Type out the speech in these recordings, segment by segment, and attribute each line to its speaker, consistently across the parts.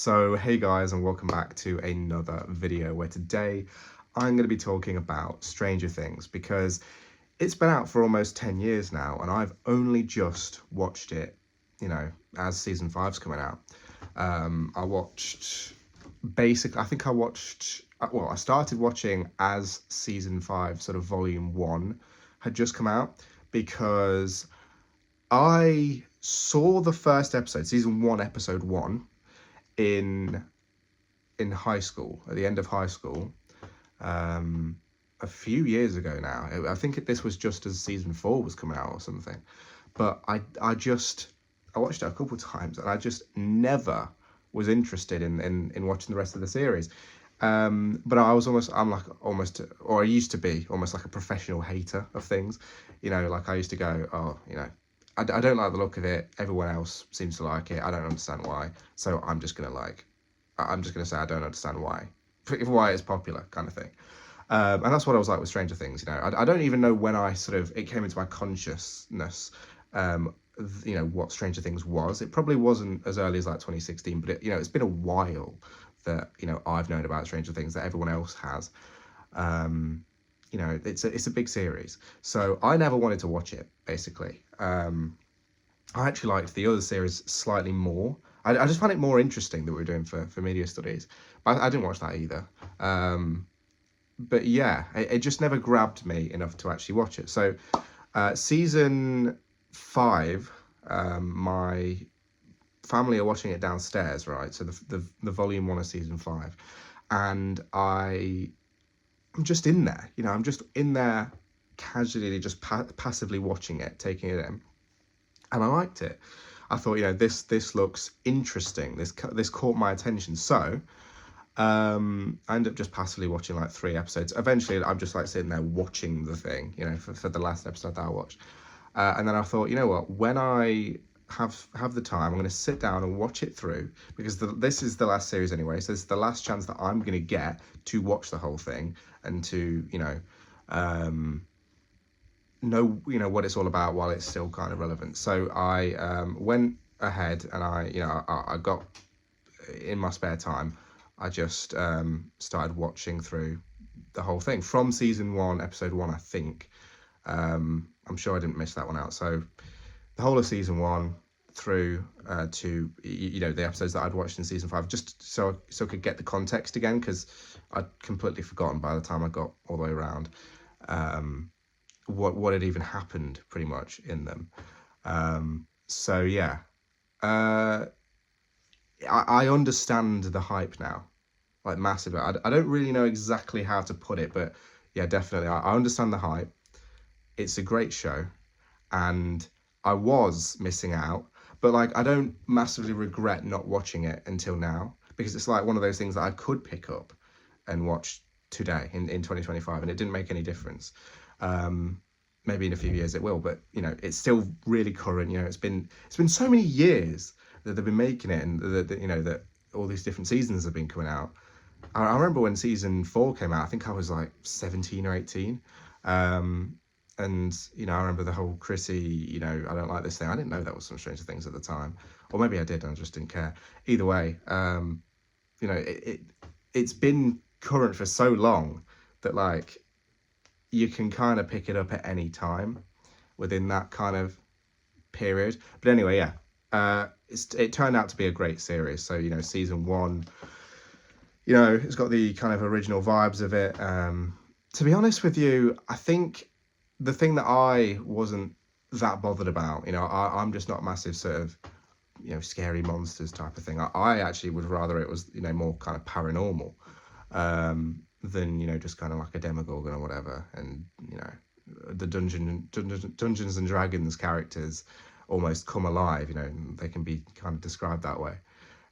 Speaker 1: So hey guys, and welcome back to another video where today I'm going to be talking about Stranger Things because it's been out for almost 10 years now and I've only just watched it, as season 5's coming out. I watched I started watching as season 5, sort of volume 1 had just come out, because I saw the first episode, season 1, episode 1, in high school, at the end of high school, a few years ago now. I think this was just as season 4 was coming out or something. But I watched it a couple of times and I just never was interested in watching the rest of the series. But I used to be almost like a professional hater of things. Like I used to go, I don't like the look of it. Everyone else seems to like it. I don't understand why. So I'm just gonna say I don't understand why it's popular, kind of thing. And that's what I was like with Stranger Things. I don't even know when it came into my consciousness, what Stranger Things was. It probably wasn't as early as like 2016, but it's been a while that I've known about Stranger Things, that everyone else has. It's a big series, so I never wanted to watch it. Basically, I actually liked the other series slightly more. I just found it more interesting that we were doing for media studies, but I didn't watch that either. But yeah, it just never grabbed me enough to actually watch it. So season 5, my family are watching it downstairs, right? So the volume 1 of season 5, and I'm just in there. I'm just in there casually, just passively watching it, taking it in, and I liked it. I thought, this looks interesting. This caught my attention. So I ended up just passively watching like 3 episodes. Eventually, I'm just like sitting there watching the thing, for the last episode that I watched. And then I thought, you know what? When I have the time, I'm going to sit down and watch it through, because this is the last series anyway. So this is the last chance that I'm going to get to watch the whole thing and to, know what it's all about while it's still kind of relevant. So I went ahead and I got, in my spare time, I just started watching through the whole thing from season 1, episode 1, I think. I'm sure I didn't miss that one out. So the whole of season 1 through to the episodes that I'd watched in season 5, just so I could get the context again, because I'd completely forgotten by the time I got all the way around what had even happened pretty much in them. So yeah, I understand the hype now, like massively. I don't really know exactly how to put it, but yeah, definitely I understand the hype. It's a great show, and I was missing out, but like I don't massively regret not watching it until now, because it's like one of those things that I could pick up and watch today in 2025, and it didn't make any difference. Maybe in a few years it will, but it's still really current. It's been so many years that they've been making it, and that all these different seasons have been coming out. I remember when season 4 came out, I think I was like 17 or 18. And I remember the whole Chrissy, I don't like this thing. I didn't know that was some Stranger Things at the time, or maybe I did and I just didn't care. Either way, it's been current for so long that like you can kind of pick it up at any time within that kind of period. But anyway, yeah, it turned out to be a great series. So season 1, it's got the kind of original vibes of it. To be honest with you, I think the thing that I wasn't that bothered about, I'm just not a massive sort of, scary monsters type of thing. I actually would rather it was, more kind of paranormal, than, just kind of like a Demogorgon or whatever. And, the Dungeons and Dragons characters almost come alive, they can be kind of described that way.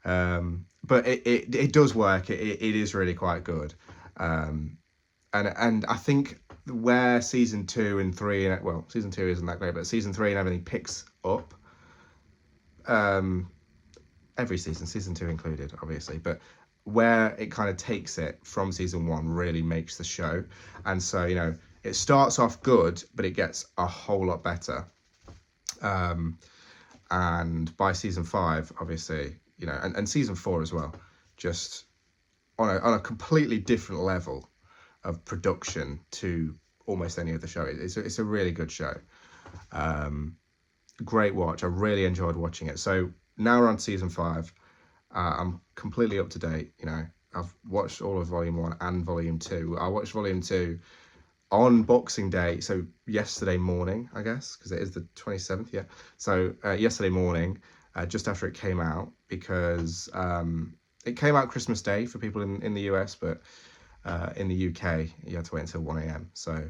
Speaker 1: But it does work. It is really quite good. And I think where season 2 and 3, well, season 2 isn't that great, but season 3 and everything picks up, every season 2 included, obviously, but where it kind of takes it from season 1 really makes the show. And so, it starts off good, but it gets a whole lot better. And by season 5, obviously, you know, and season 4 as well, just on a completely different level of production to almost any other show. It's a really good show. Great watch. I really enjoyed watching it. So now we're on season 5. I'm completely up to date. You know, I've watched all of volume 1 and volume 2. I watched volume 2 on Boxing Day, so yesterday morning, I guess, because it is the 27th. Yeah. So yesterday morning, just after it came out, because it came out Christmas Day for people in the US, but in the UK you had to wait until 1 a.m. So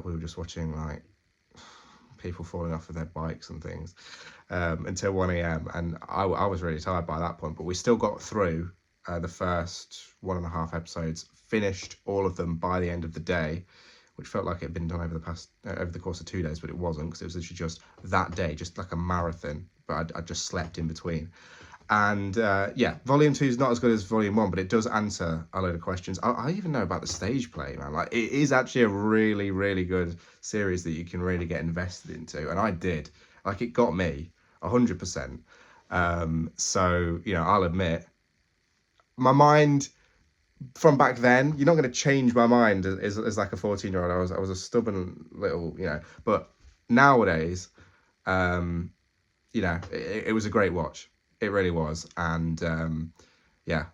Speaker 1: we were just watching like people falling off of their bikes and things until 1 a.m. and I was really tired by that point, but we still got through the first 1.5 episodes, finished all of them by the end of the day, which felt like it had been done over the course of 2 days, but it wasn't, because it was literally just that day, just like a marathon. But I just slept in between. And yeah, volume 2 is not as good as volume 1, but it does answer a load of questions. I even know about the stage play, man. Like, it is actually a really, really good series that you can really get invested into, and I did. Like, it got me 100%. So, you know, I'll admit, my mind from back then, you're not going to change my mind as like a 14-year-old. I was a stubborn little, you know, but nowadays, you know, it was a great watch. It really was. And yeah,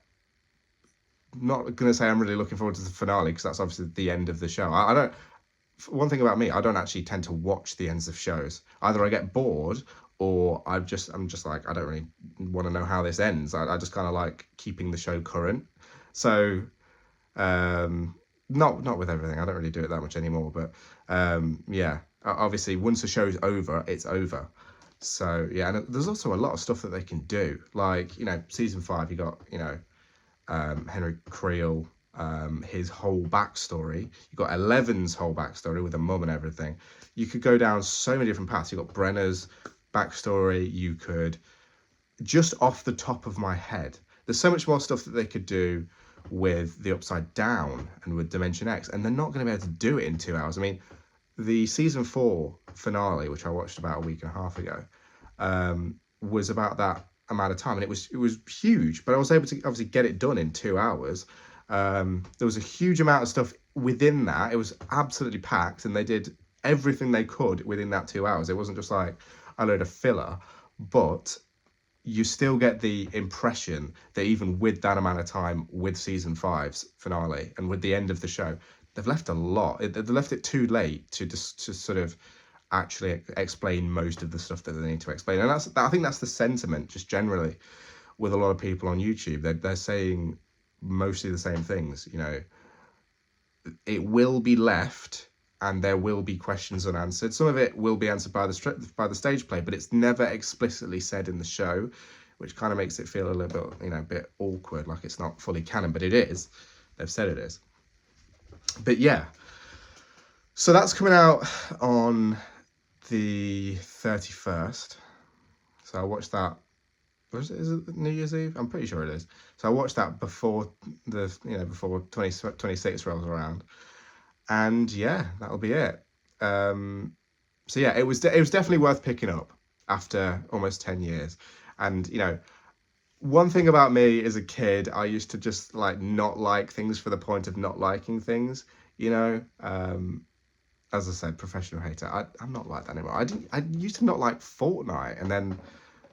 Speaker 1: not going to say I'm really looking forward to the finale, because that's obviously the end of the show. I don't, one thing about me, I don't actually tend to watch the ends of shows. Either I get bored, or I'm just like, I don't really want to know how this ends. I just kind of like keeping the show current. So not with everything. I don't really do it that much anymore, but yeah, obviously once the show's over, it's over. So yeah, and there's also a lot of stuff that they can do. Like, you know, season 5, you got, you know, Henry Creel, his whole backstory. You got Eleven's whole backstory with a mum and everything. You could go down so many different paths. You got Brenner's backstory. You could, just off the top of my head, there's so much more stuff that they could do with the Upside Down and with Dimension X, and they're not going to be able to do it in 2 hours. I mean, the season 4 finale, which I watched about a week and a half ago, was about that amount of time, and it was huge, but I was able to obviously get it done in 2 hours. There was a huge amount of stuff within that. It was absolutely packed, and they did everything they could within that 2 hours. It wasn't just like a load of filler, but you still get the impression that even with that amount of time, with season 5's finale and with the end of the show, they've left a lot. They've left it too late to sort of actually explain most of the stuff that they need to explain. And I think that's the sentiment just generally with a lot of people on YouTube. They're saying mostly the same things. You know, it will be left, and there will be questions unanswered. Some of it will be answered by the stage play, but it's never explicitly said in the show, which kind of makes it feel a little bit, you know, a bit awkward, like it's not fully canon, but it is. They've said it is. But yeah, so that's coming out on the 31st. So I watched that. Is it New Year's Eve? I'm pretty sure it is. So I watched that before before 2026 rolls around. And yeah, that'll be it. So yeah, it was definitely worth picking up after almost 10 years. And, you know, one thing about me as a kid, I used to just like not like things for the point of not liking things, you know. As I said, professional hater. I'm not like that anymore. I used to not like Fortnite, and then,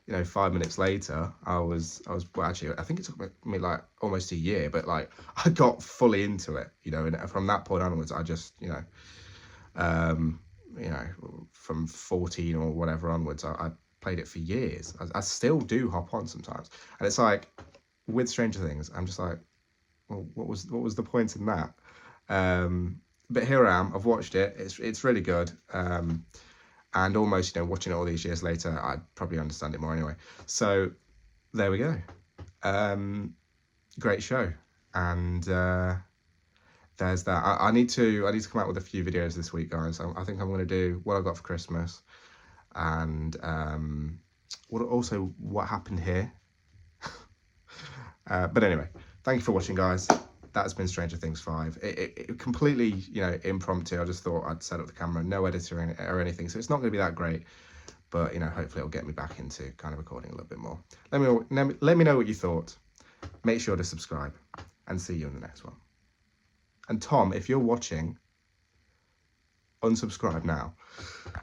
Speaker 1: you know, 5 minutes later, I was well, actually, I think it took me like almost a year, but like I got fully into it, you know, and from that point onwards, I just, you know, from 14 or whatever onwards, I played it for years. I still do hop on sometimes, and it's like with Stranger Things, I'm just like, well, what was the point in that? But here I am. I've watched it. It's really good. And almost, you know, watching it all these years later, I'd probably understand it more anyway. So there we go. Great show. And there's that. I need to come out with a few videos this week, guys. I think I'm going to do what I got for Christmas, and what happened here. But anyway, thank you for watching, guys. That's been Stranger Things 5. It completely, you know, impromptu. I just thought I'd set up the camera, no editor or anything, so it's not going to be that great. but you know, hopefully it'll get me back into kind of recording a little bit more. Let me know what you thought. Make sure to subscribe, and see you in the next one. And Tom, if you're watching, unsubscribe now.